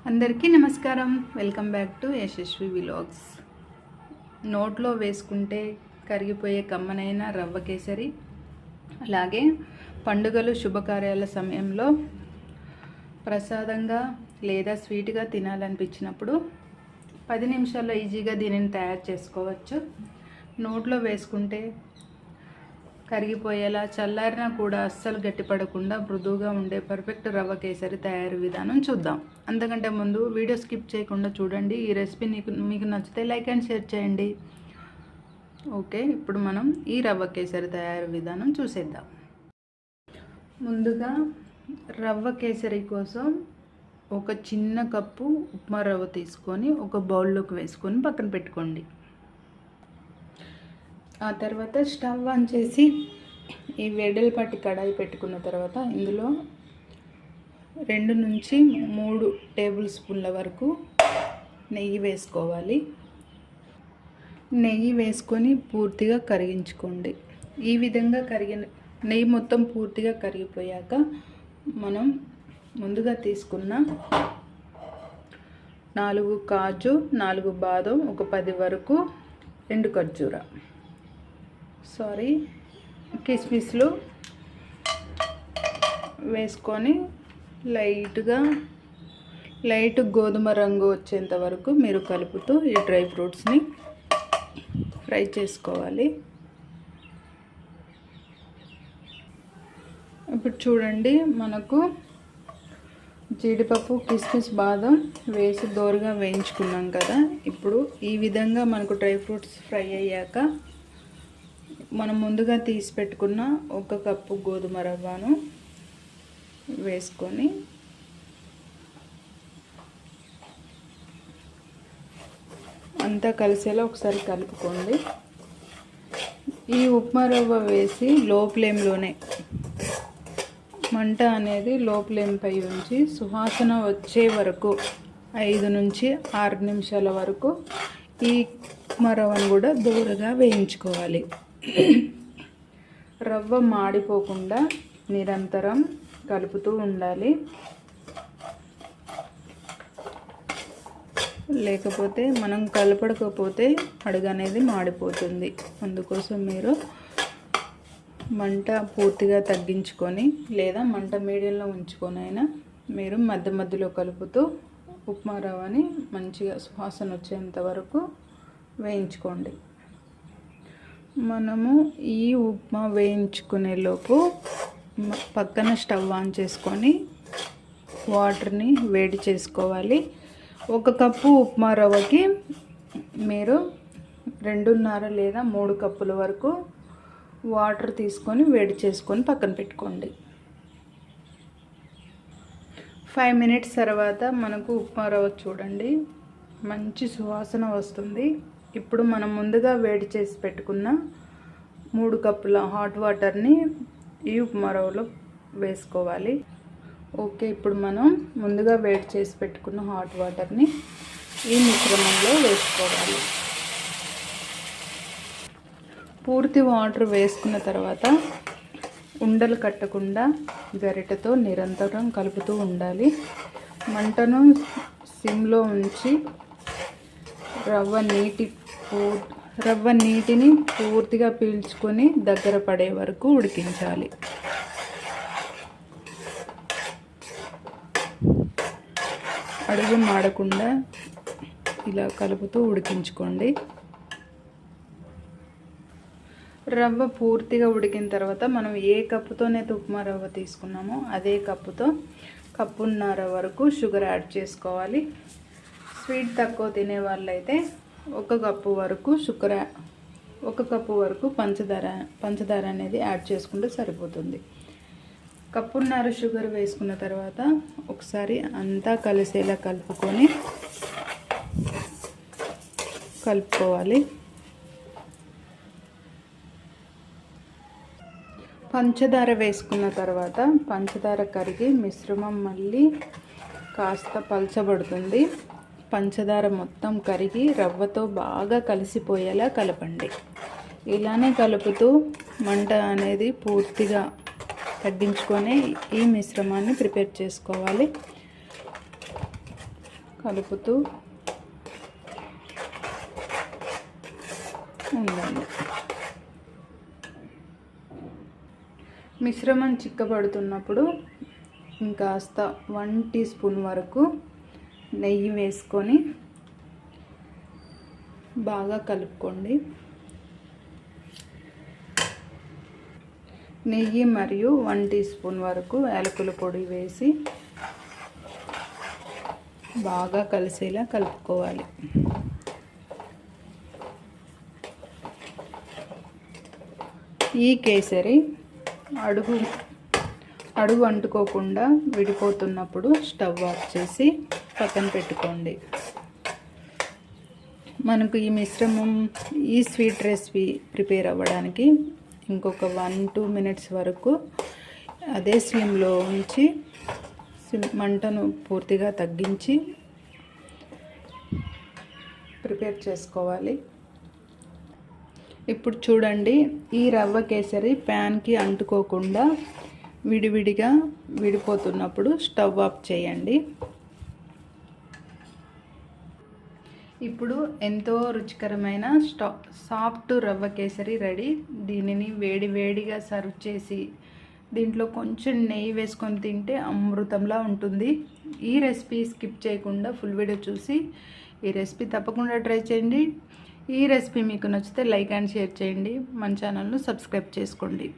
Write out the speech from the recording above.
అందరికీ నమస్కారం. Welcome back to Yashasvi vlogs. నోట్లో వేసుకుంటే కరిగిపోయే కమ్మనైన రవ్వ కేసరి, అలాగే పండుగలు శుభకార్యాల సమయంలో ప్రసాదంగా లేదా స్వీట్గా తినాలనిపించినప్పుడు 10 నిమిషాల్లో ఈజీగా దీనిని తయారు చేసుకోవచ్చు. నోట్లో వేసుకుంటే కరిగిపోయేలా, చల్లారినా కూడా అస్సలు గట్టిపడకుండా మృదువుగా ఉండే పర్ఫెక్ట్ రవ్వ కేసరి తయారు విధానం చూద్దాం. అంతకంటే ముందు వీడియో స్కిప్ చేయకుండా చూడండి. ఈ రెసిపీ మీకు నచ్చితే లైక్ అండ్ షేర్ చేయండి. ఓకే, ఇప్పుడు మనం ఈ రవ్వ కేసరి తయారు విధానం చూసేద్దాం. ముందుగా రవ్వ కేసరి కోసం ఒక చిన్న కప్పు ఉప్మా రవ్వ తీసుకొని ఒక బౌల్లోకి వేసుకొని పక్కన పెట్టుకోండి. ఆ తర్వాత స్టవ్ ఆన్ చేసి ఈ వెడల్పాటి కడాయి పెట్టుకున్న తర్వాత ఇందులో 2 నుంచి 3 టేబుల్ స్పూన్ల వరకు నెయ్యి వేసుకోవాలి. నెయ్యి వేసుకొని పూర్తిగా కరిగించుకోండి. ఈ విధంగా నెయ్యి మొత్తం పూర్తిగా కరిగిపోయాక మనం ముందుగా తీసుకున్న 4 కాజు, 4 బాదం, ఒక 10 వరకు ఎండు ఖర్జూర, కిస్మిస్లు వేసుకొని లైట్ గోధుమ రంగు వచ్చేంత వరకు మీరు కలుపుతూ ఈ డ్రై ఫ్రూట్స్ని ఫ్రై చేసుకోవాలి. ఇప్పుడు చూడండి, మనకు జీడిపప్పు, కిస్మిస్, బాదం వేసి దోరగా వేయించుకున్నాం కదా. ఇప్పుడు ఈ విధంగా మనకు డ్రై ఫ్రూట్స్ ఫ్రై అయ్యాక మనం ముందుగా తీసి పెట్టుకున్న 1 కప్పు గోధుమ రవ్వను వేసుకొని అంతా కలిసేలా ఒకసారి కలుపుకోండి. ఈ ఉప్మా రవ్వ వేసి లో ఫ్లేమ్లోనే, మంట అనేది లో ఫ్లేమ్పై ఉంచి సువాసన వచ్చే వరకు 5 నుంచి 6 నిమిషాల వరకు ఈ ఉప్మా రవ్వను కూడా దూరగా వేయించుకోవాలి. రవ్వ మాడిపోకుండా నిరంతరం కలుపుతూ ఉండాలి, లేకపోతే మనం కలపడకపోతే అడుగు అనేది మాడిపోతుంది. అందుకోసం మీరు మంట పూర్తిగా తగ్గించుకొని లేదా మంట మీడియంలో ఉంచుకొని అయినా మీరు మధ్య మధ్యలో కలుపుతూ ఉప్మా రవ్వని మంచిగా సువాసన వచ్చేంత వరకు వేయించుకోండి. మనము ఈ ఉప్మా వేయించుకునేలోపు పక్కన స్టవ్ ఆన్ చేసుకొని వాటర్ని వేడి చేసుకోవాలి. 1 కప్పు ఉప్మా రవ్వకి మీరు 2.5 లేదా 3 కప్పుల వరకు వాటర్ తీసుకొని వేడి చేసుకొని పక్కన పెట్టుకోండి. 5 మినిట్స్ తర్వాత మనకు ఉప్మా రవ్వ చూడండి మంచి సువాసన వస్తుంది. ఇప్పుడు మనం ముందుగా వేడి చేసి పెట్టుకున్న 3 కప్పుల హాట్ వాటర్ని ఈ ఉప్మా రవ్వలో వేసుకోవాలి. ఓకే, ఇప్పుడు మనం ముందుగా వేడి చేసి పెట్టుకున్న హాట్ వాటర్ని ఈ మిశ్రమంలో వేసుకోవాలి. పూర్తి వాటర్ వేసుకున్న తర్వాత ఉండలు కట్టకుండా గరిటెతో నిరంతరం కలుపుతూ ఉండాలి. మంటను సిమ్లో ఉంచి రవ్వ నీటిని పూర్తిగా పీల్చుకొని దగ్గర పడే వరకు ఉడికించాలి. అడుగు మాడకుండా ఇలా కలుపుతూ ఉడికించుకోండి. రవ్వ పూర్తిగా ఉడికిన తర్వాత మనం ఏ కప్పుతోనైతే ఉప్మా రవ్వ తీసుకున్నామో అదే కప్పుతో 1.5 కప్పు వరకు షుగర్ యాడ్ చేసుకోవాలి. స్వీట్ తక్కువ తినే వాళ్ళైతే 1 కప్పు వరకు 1 కప్పు వరకు పంచదార అనేది యాడ్ చేసుకుంటే సరిపోతుంది. 1.5 కప్పు షుగర్ వేసుకున్న తర్వాత ఒకసారి అంతా కలిసేలా కలుపుకోవాలి. పంచదార వేసుకున్న తర్వాత పంచదార కరిగి మిశ్రమం మళ్ళీ కాస్త పలచబడుతుంది. పంచదార మొత్తం కరిగి రవ్వతో బాగా కలిసిపోయేలా కలపండి. ఇలానే కలుపుతూ మంట అనేది పూర్తిగా తగ్గించుకొని ఈ మిశ్రమాన్ని ప్రిపేర్ చేసుకోవాలి. కలుపుతూ ఉండండి. మిశ్రమం చిక్కబడుతున్నప్పుడు ఇంకాస్త 1 టీ స్పూన్ వరకు నెయ్యి వేసుకొని బాగా కలుపుకోండి. నెయ్యి మరియు 1 టీ స్పూన్ వరకు యాలకుల పొడి వేసి బాగా కలిసేలా కలుపుకోవాలి. ఈ కేసరి అడుగు అంటుకోకుండా విడిపోతున్నప్పుడు స్టవ్ ఆఫ్ చేసి పక్కన పెట్టుకోండి. మనకు ఈ మిశ్రమం ఈ స్వీట్ రెసిపీ ప్రిపేర్ అవ్వడానికి ఇంకొక 1-2 మినిట్స్ వరకు అదే స్లిమ్లో ఉంచి మంటను పూర్తిగా తగ్గించి ప్రిపేర్ చేసుకోవాలి. ఇప్పుడు చూడండి, ఈ రవ్వ కేసరి ప్యాన్కి అంటుకోకుండా విడివిడిగా విడిపోతున్నప్పుడు స్టవ్ ఆఫ్ చేయండి. ఇప్పుడు ఎంతో రుచికరమైన సాఫ్ట్ రవ్వ కేసరి రెడీ. దీనిని వేడిగా సర్వ్ చేసి దీంట్లో కొంచెం నెయ్యి వేసుకొని తింటే అమృతంలా ఉంటుంది. ఈ రెసిపీ స్కిప్ చేయకుండా ఫుల్ వీడియో చూసి ఈ రెసిపీ తప్పకుండా ట్రై చేయండి. ఈ రెసిపీ మీకు నచ్చితే లైక్ అండ్ షేర్ చేయండి. మన ఛానల్ను సబ్స్క్రైబ్ చేసుకోండి.